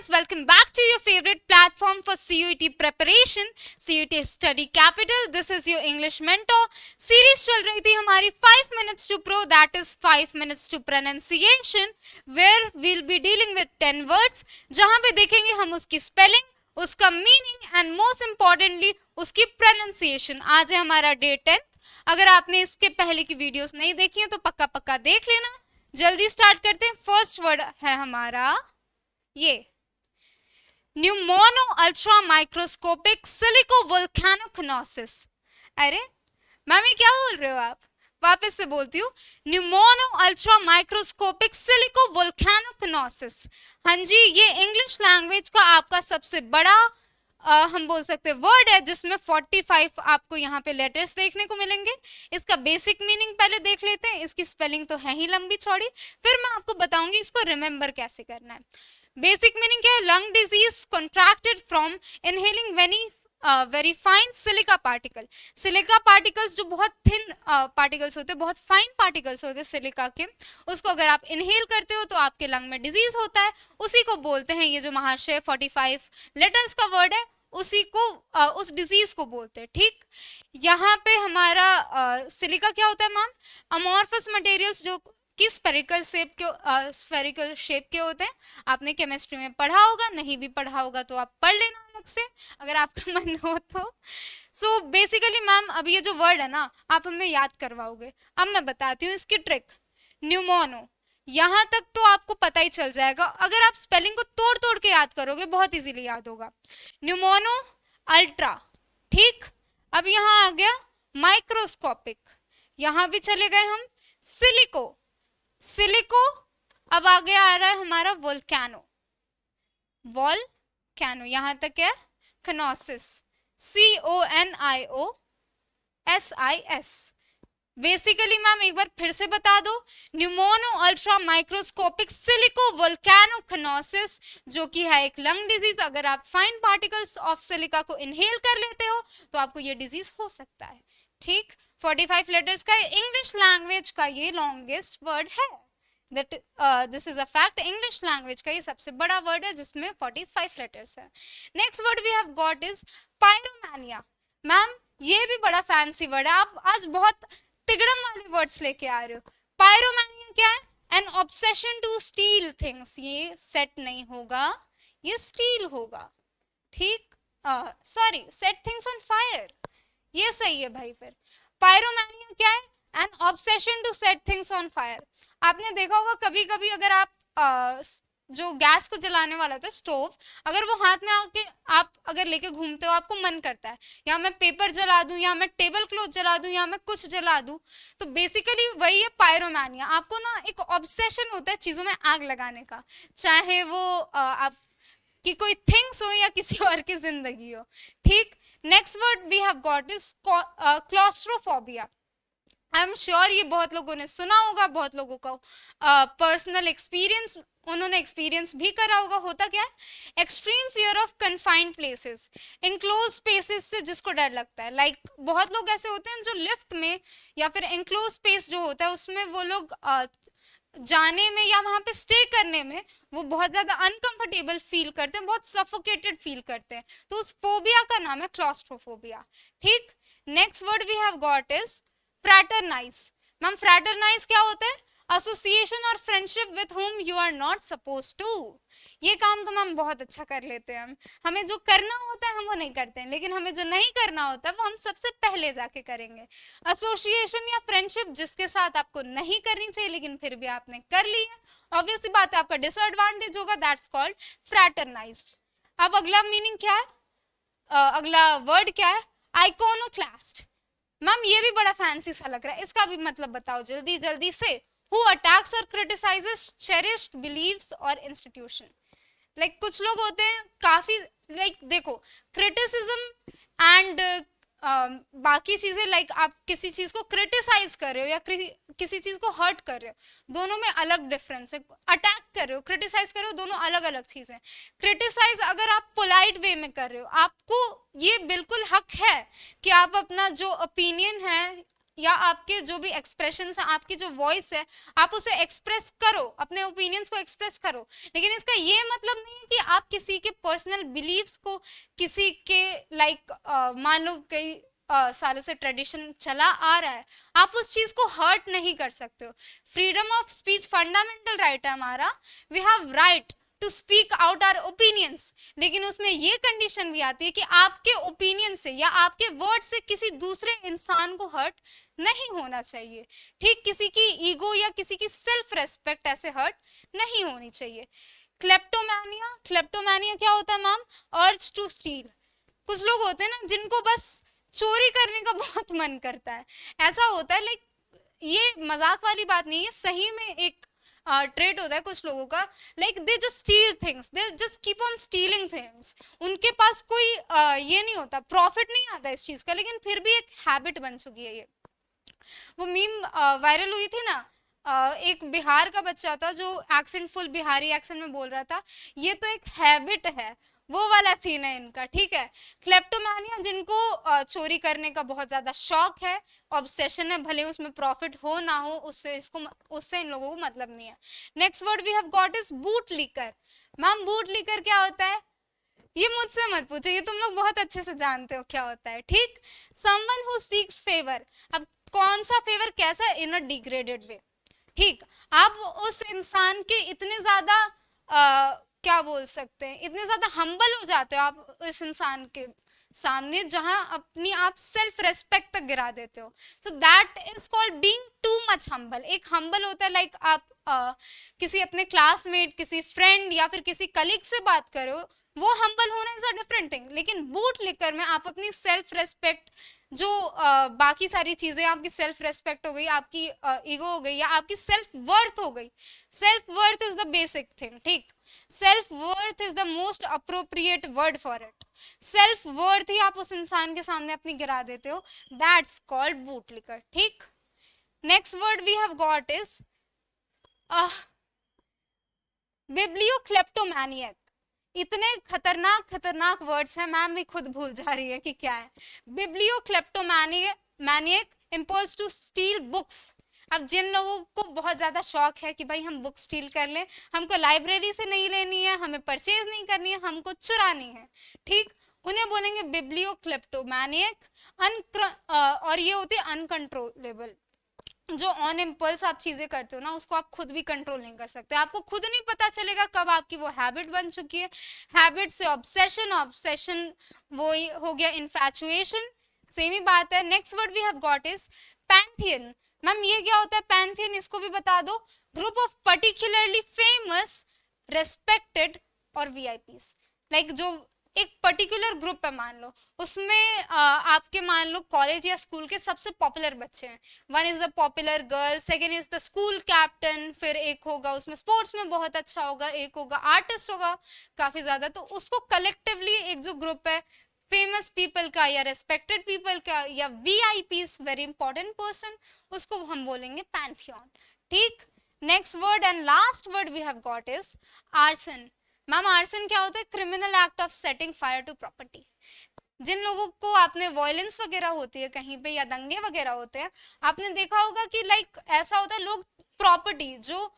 guys, welcome back to your favorite platform for CUET preparation, CUET Study Capital. This is your English mentor. Series चल रही थी हमारी 5 minutes to pro, that is 5 minutes to pronunciation, where we'll be dealing with 10 words, जहाँ पे देखेंगे हम उसकी spelling, उसका मीनिंग एंड मोस्ट इम्पॉर्टेंटली उसकी प्रोनाउंसिएशन. आज है हमारा डे 10th. अगर आपने इसके पहले की वीडियोस नहीं देखी है तो पक्का पक्का देख लेना. जल्दी स्टार्ट करते हैं. फर्स्ट वर्ड है हमारा ये न्यूमोनो अल्ट्रा माइक्रोस्कोपिक सिलिको वोल्केनोकनोसिस. अरे मैम ये क्या बोल रहे हो आप? वापस से बोलती हूँ. Pneumonoultramicroscopicsilicovolcanoconiosis. हाँ जी, ये इंग्लिश लैंग्वेज का आपका सबसे बड़ा हम बोल सकते हैं वर्ड है, जिसमें 45 आपको यहाँ पे लेटर्स देखने को मिलेंगे. इसका बेसिक मीनिंग पहले देख लेते हैं. इसकी स्पेलिंग तो है ही लंबी चौड़ी, फिर मैं आपको बताऊंगी इसको रिमेंबर कैसे करना है. बेसिक मीनिंग क्या है? Lung disease contracted from inhaling very fine silica particle. Silica particles जो बहुत थिन पार्टिकल्स होते हैं, बहुत फाइन पार्टिकल्स होते हैं सिलिका के, उसको अगर आप इनहेल करते हो तो आपके लंग में डिजीज होता है. उसी को बोलते हैं, ये जो महाशय 45 लेटर्स का वर्ड है, उसी को उस डिजीज को बोलते हैं. ठीक, यहाँ पे हमारा सिलिका क्या होता है मैम? अमॉर्फस मटेरियल्स जो कि स्फेरिकल शेप के होते हैं. आपने केमिस्ट्री में पढ़ा होगा, नहीं भी पढ़ा होगा तो आप पढ़ लेना मुझसे अगर आपका मन हो तो. सो बेसिकली मैम अब ये जो वर्ड है ना, आप हमें याद करवाओगे. अब मैं बताती हूँ इसकी ट्रिक. न्यूमोनो, यहाँ तक तो आपको पता ही चल जाएगा. अगर आप स्पेलिंग को तोड़ तोड़ के याद करोगे बहुत इजीली याद होगा. Pneumono ultra. ठीक, अब यहाँ आ गया माइक्रोस्कोपिक, यहाँ भी चले गए हम. सिलिको, सिलिको, अब आगे आ रहा है हमारा वोल्केनो. वोल्केनो यहाँ तक है. कनोसिस, CONIOSIS. बेसिकली मैम एक बार फिर से बता दो. न्यूमोनो अल्ट्रा माइक्रोस्कोपिक सिलिको वोल्केनोकनोसिस, जो कि है एक लंग डिजीज. अगर आप फाइन पार्टिकल्स ऑफ सिलिका को इनहेल कर लेते हो तो आपको ये डिजीज हो सकता है. ठीक, 45 लेटर्स का इंग्लिश लैंग्वेज का ये लॉन्गेस्ट वर्ड है. This is a fact. English language का ये सबसे बड़ा वर्ड है जिसमें 45 लेटर्स है. Next word we have got is pyromania. Ma'am ये भी बड़ा फैंसी वर्ड है. आप आज बहुत तिगड़म वाले वर्ड्स लेके आ रहे हो. पायरोमैनिया क्या है? An obsession to steal things. ये सेट नहीं होगा, ये स्टील होगा. ठीक, sorry, set things on fire, ये सही है भाई. फिर पायरोमैनिया क्या है? An obsession to set things on fire. आपने देखा होगा कभी कभी अगर आप जो गैस को जलाने वाला होता है, स्टोव, अगर वो हाथ में आके आप अगर लेके घूमते हो, आपको मन करता है या मैं पेपर जला दूं, या मैं टेबल क्लॉथ जला दूं, या मैं कुछ जला दूं. तो बेसिकली वही है पायरोमैनिया. आपको ना एक ऑब्सेशन होता है चीज़ों में आग लगाने का, चाहे वो आप कि कोई थिंग्स हो या किसी और की जिंदगी हो. ठीक, next word we have got is claustrophobia. I am sure ये बहुत लोगों ने सुना होगा, बहुत लोगों का पर्सनल एक्सपीरियंस उन्होंने एक्सपीरियंस भी करा होगा. होता क्या है? Extreme fear of confined places, enclose spaces से जिसको डर लगता है. लाइक बहुत लोग ऐसे होते हैं जो लिफ्ट में या फिर इनक्लोज स्पेस जो होता है उसमें वो लोग जाने में या वहां पे स्टे करने में वो बहुत ज्यादा अनकंफर्टेबल फील करते हैं, बहुत सफोकेटेड फील करते हैं. तो उस फोबिया का नाम है क्लॉस्ट्रोफोबिया. ठीक, next word we have got is fraternise. Ma'am fraternise क्या होता है? एसोसिएशन और friendship with whom you are not suppose to. ये काम तो मैम बहुत अच्छा कर लेते हैं हम. हमें जो करना होता है हम वो नहीं करते हैं, लेकिन हमें जो नहीं करना होता है वो हम सबसे पहले जाके करेंगे. एसोसिएशन या फ्रेंडशिप जिसके साथ आपको नहीं करनी चाहिए लेकिन फिर भी आपने कर ली है, ऑब्वियसली बात है आपका डिसएडवांटेज होगा. That's called fraternise. अब अगला मीनिंग क्या है? अगला वर्ड क्या है? आइकोनोक्लास्ट. मैम ये भी बड़ा फैंसी सा लग रहा है, इसका भी मतलब बताओ जल्दी जल्दी से. Who attacks or criticizes cherished beliefs or institution. Like कुछ लोग होते हैं काफी देखो क्रिटिसिज्म एंड बाकी चीजें, लाइक आप किसी चीज को क्रिटिसाइज कर रहे हो या किसी चीज को हर्ट कर रहे हो, दोनों में अलग डिफरेंस है. अटैक कर रहे हो, क्रिटिसाइज कर रहे हो, दोनों अलग अलग चीजें. क्रिटिसाइज अगर आप पोलाइट वे में कर रहे हो, आपको ये बिल्कुल हक है कि आप अपना जो ओपिनियन है या आपके जो भी एक्सप्रेशन है, आपकी जो वॉइस है, आप उसे एक्सप्रेस करो, अपने ओपिनियंस को एक्सप्रेस करो, लेकिन इसका ये मतलब नहीं है कि आप किसी के पर्सनल बिलीव्स को, किसी के लाइक मान लो कई सालों से ट्रेडिशन चला आ रहा है, आप उस चीज को हर्ट नहीं कर सकते हो। Freedom of speech fundamental right है हमारा, we have right to speak out our opinions, लेकिन उसमें ये कंडीशन भी आती है कि आपके ओपिनियन से या आपके वर्ड से किसी दूसरे इंसान को हर्ट नहीं होना चाहिए। ठीक, किसी की ईगो या किसी की सेल्फ रेस्पेक्ट ऐसे हर्ट नहीं होनी चाहिए। क्लेप्टोमैनिया, क्लेप्टोमैनिया क्या होता है मैम? Urge to steal. कुछ लोग होते हैं ना जिनको बस चोरी करने का बहुत मन करता है, ऐसा होता है। लाइक ये मजाक वाली बात नहीं है, सही में एक ट्रेट होता है कुछ लोगों का। Like they just steel things, they just keep on stealing things. उनके पास कोई ये नहीं होता, प्रॉफिट नहीं आता इस चीज का, लेकिन फिर भी एक हैबिट बन चुकी है ये। वो मीम वायरल हुई थी ना, एक बिहार का बच्चा था जो एक्सेंट फुल बिहारी एक्सेंट में बोल रहा था, ये तो एक हैबिट है, वो वाला सीन है इनका। ठीक है, क्लेप्टोमैनिया जिनको चोरी करने का बहुत ज्यादा शौक है, ऑब्सेशन है, भले उसमें प्रॉफिट हो ना हो, उससे इन लोगों को मतलब नहीं है। Next word we have got is boot licker. Ma'am boot licker क्या होता है? ये मुझसे मत पूछो, ये तुम लोग बहुत अच्छे से जानते हो क्या होता है। ठीक, समवन हु सीक्स फेवर। अब कौन सा फेवर, कैसा? इन अ डिग्रेडेड वे। ठीक, आप उस इंसान के इतने ज्यादा क्या बोल सकते हैं, इतने ज्यादा हम्बल हो जाते हो आप इस इंसान के सामने, जहां अपनी आप सेल्फ रेस्पेक्ट तक गिरा देते हो। So that is called being too much humble. एक हम्बल होता है लाइक आप किसी अपने क्लासमेट, किसी फ्रेंड या फिर किसी कलीग से बात करो, वो हम्बल होना इज अ डिफरेंट थिंग। लेकिन बूट लिकर में आप अपनी सेल्फ रेस्पेक्ट, जो बाकी सारी चीजें, आपकी सेल्फ रेस्पेक्ट हो गई, आपकी ईगो हो गई, या आपकी सेल्फ वर्थ हो गई। Self worth is the basic thing. ठीक, self worth is the most appropriate word for it. Self worth ही आप उस इंसान के सामने अपनी गिरा देते हो, दैट्स कॉल्ड बूट लिकर। ठीक, next word we have got is bibliokleptomaniac. इतने खतरनाक खतरनाक वर्ड्स हैं, मैम भी खुद भूल जा रही है कि क्या है। बिब्लियोक्लेप्टोमैनियक इम्पल्स टू स्टील बुक्स। अब जिन लोगों को बहुत ज्यादा शौक है कि भाई हम बुक स्टील कर लें, हमको लाइब्रेरी से नहीं लेनी है, हमें परचेज नहीं करनी है, हमको चुरानी है, ठीक, उन्हें बोलेंगे बिब्लियोक्लेप्टोमैनियक। और ये होती है अनकंट्रोलेबल। जो ऑन इम्पल्स आप चीजें करते हो ना, उसको आप खुद भी कंट्रोल नहीं कर सकते, आपको खुद नहीं पता चलेगा कब आपकी वो हैबिट बन चुकी है। हैबिट से ऑब्सेशन, ऑब्सेशन वो हो गया इन्फैचुएशन, सेम ही बात है। Next word we have got is pantheon. Ma'am ये क्या होता है पैंथियन, इसको भी बता दो। Group of particularly famous, respected और वीआईपीस। लाइक जो एक पर्टिकुलर ग्रुप है, मान लो उसमें आपके मान लो कॉलेज या स्कूल के सबसे पॉपुलर बच्चे हैं। One is the popular girl, second is the school captain, फिर एक होगा उसमें स्पोर्ट्स में बहुत अच्छा होगा, एक होगा आर्टिस्ट होगा काफी ज्यादा। तो उसको कलेक्टिवली एक जो ग्रुप है फेमस पीपल का या रेस्पेक्टेड पीपल का या वीआईपीस, वेरी इंपॉर्टेंट पर्सन, उसको हम बोलेंगे पैंथियन। ठीक, next word and last word we have got is arson. Ma'am arson क्या होता है? Criminal act of setting fire to property. जिन लोगों को आपने वायलेंस वगैरह होती है कहीं पे या दंगे वगैरह होते हैं, आपने देखा होगा कि लाइक ऐसा होता है, लोग प्रॉपर्टी जो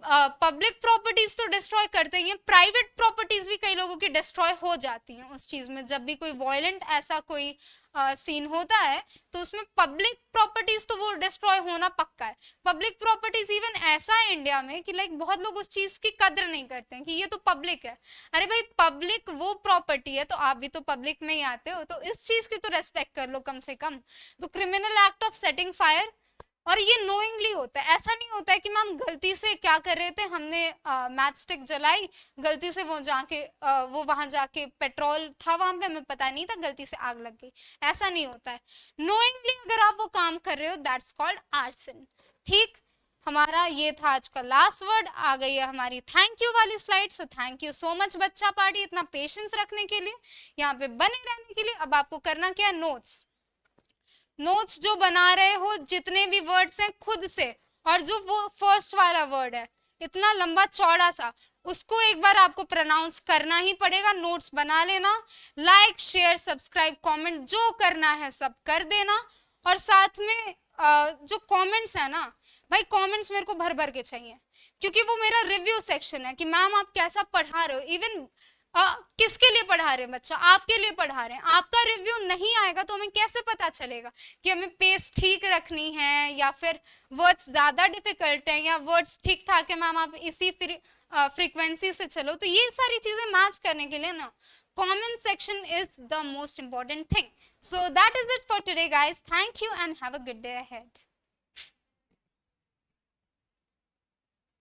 पब्लिक प्रॉपर्टीज तो डिस्ट्रॉय करते ही हैं, प्राइवेट प्रॉपर्टीज भी कई लोगों की डिस्ट्रॉय हो जाती हैं उस चीज में। जब भी कोई वायलेंट ऐसा कोई सीन होता है तो उसमें पब्लिक प्रॉपर्टीज तो वो डिस्ट्रॉय होना पक्का है। पब्लिक प्रॉपर्टीज इवन ऐसा है इंडिया में कि लाइक बहुत लोग उस चीज की कद्र नहीं करते हैं कि ये तो पब्लिक है। अरे भाई पब्लिक वो प्रॉपर्टी है, तो आप भी तो पब्लिक में ही आते हो, तो इस चीज की तो रेस्पेक्ट कर लो कम से कम। तो criminal act of setting fire, और ये नोइंगली होता है, ऐसा नहीं होता है कि मैम गलती से क्या कर रहे थे, हमने मैच स्टिक जलाई, गलती से वो जाके वो वहां जाके पेट्रोल था वहां पे, हमें पता नहीं था, गलती से आग लग गई, ऐसा नहीं होता है। नोइंगली अगर आप वो काम कर रहे हो, दैट्स कॉल्ड आर्सन। ठीक, हमारा ये था आज का लास्ट वर्ड। आ गई है हमारी थैंक यू वाली slide. So thank you so much बच्चा पार्टी, इतना पेशेंस रखने के लिए, यहाँ पे बने रहने के लिए। अब आपको करना क्या है, नोट्स नोट्स जो बना रहे हो, जितने भी वर्ड्स हैं खुद से, और जो वो फर्स्ट वाला वर्ड है इतना लंबा चौड़ा सा, उसको एक बार आपको प्रोनाउंस करना ही पड़ेगा। नोट्स बना लेना, लाइक शेयर सब्सक्राइब कमेंट जो करना है सब कर देना, और साथ में जो कमेंट्स है ना भाई, कमेंट्स मेरे को भर भर के चाहिए, क्योंकि वो मेरा रिव्यू सेक्शन है कि मैम आप कैसा पढ़ा रहे हो। इवन किसके लिए पढ़ा रहे हैं बच्चा, आपके लिए पढ़ा रहे हैं। आपका रिव्यू नहीं आएगा तो हमें कैसे पता चलेगा कि हमें पेस ठीक रखनी है या फिर वर्ड्स ज्यादा डिफिकल्ट है या वर्ड्स ठीक ठाक है मैम आप इसी फ्रीक्वेंसी से चलो। तो ये सारी चीजें मैच करने के लिए ना comment section is the most important thing. So that is it for today guys. Thank you and have a good day ahead.